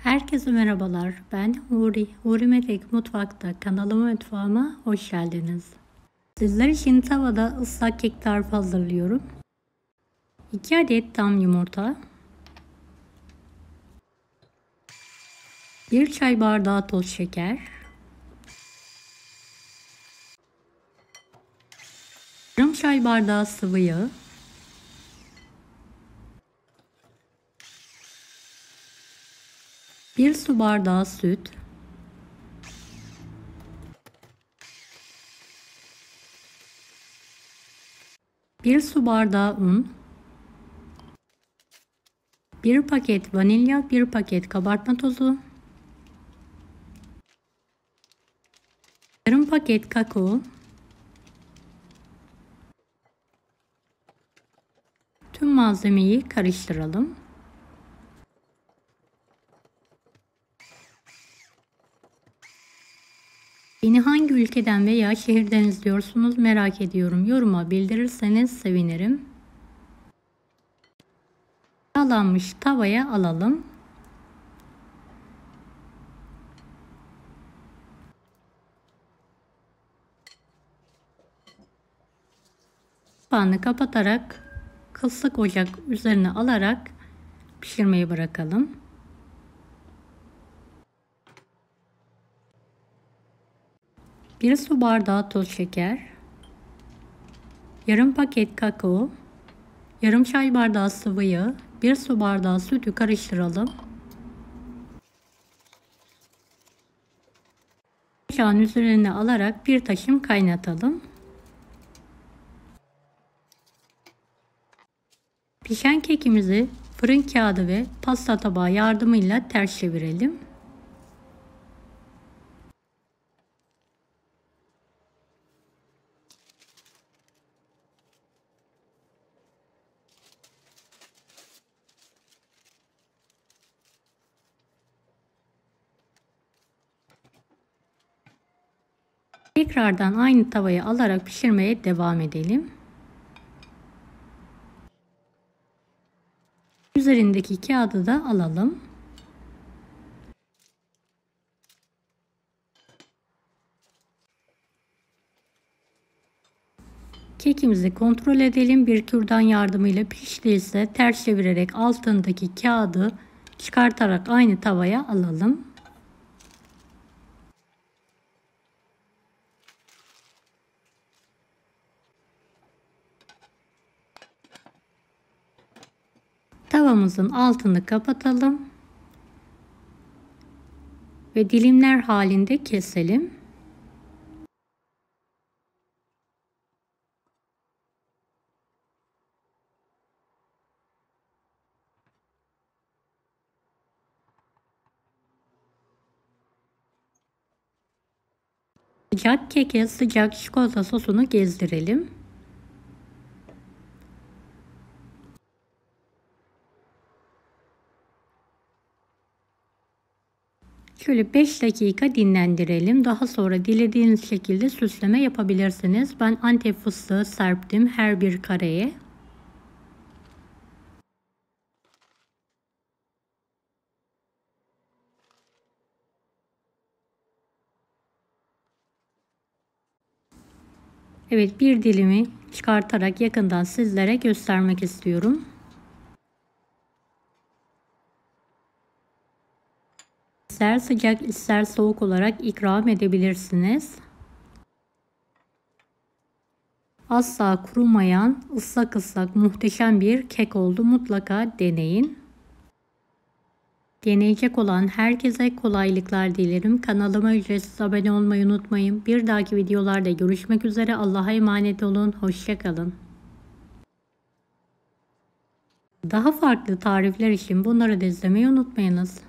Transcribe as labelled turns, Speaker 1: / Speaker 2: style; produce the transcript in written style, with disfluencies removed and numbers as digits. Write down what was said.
Speaker 1: Herkese merhabalar. Ben Huri. Huri Melek Mutfak'ta kanalıma mutfağıma hoş geldiniz. Sizler için tavada ıslak kek tarifi hazırlıyorum. 2 adet tam yumurta, 1 çay bardağı toz şeker, yarım çay bardağı sıvı yağ, 1 su bardağı süt, 1 su bardağı un, 1 paket vanilya, 1 paket kabartma tozu, yarım paket kakao, tüm malzemeyi karıştıralım. Beni hangi ülkeden veya şehirden izliyorsunuz merak ediyorum. Yoruma bildirirseniz sevinirim. Yağlanmış tavaya alalım. Kapağını kapatarak kısık ocak üzerine alarak pişirmeyi bırakalım. Bir su bardağı toz şeker, yarım paket kakao, yarım çay bardağı sıvı yağ, 1 su bardağı sütü karıştıralım. Ocağın üzerine alarak bir taşım kaynatalım. Pişen kekimizi fırın kağıdı ve pasta tabağı yardımıyla ters çevirelim. Tekrardan aynı tavaya alarak pişirmeye devam edelim. Üzerindeki kağıdı da alalım. Kekimizi kontrol edelim. Bir kürdan yardımıyla piştiyse ters çevirerek altındaki kağıdı çıkartarak aynı tavaya alalım. Tavamızın altını kapatalım ve dilimler halinde keselim. Sıcak keke sıcak çikolata sosunu gezdirelim. Şöyle 5 dakika dinlendirelim. Daha sonra dilediğiniz şekilde süsleme yapabilirsiniz. Ben Antep fıstığı serptim her bir kareye. Evet, bir dilimi çıkartarak yakından sizlere göstermek istiyorum. İster sıcak ister soğuk olarak ikram edebilirsiniz. Asla kurumayan ıslak ıslak muhteşem bir kek oldu. Mutlaka deneyin. Deneyecek olan herkese kolaylıklar dilerim. Kanalıma ücretsiz abone olmayı unutmayın. Bir dahaki videolarda görüşmek üzere. Allah'a emanet olun. Hoşça kalın. Daha farklı tarifler için bunları da izlemeyi unutmayınız.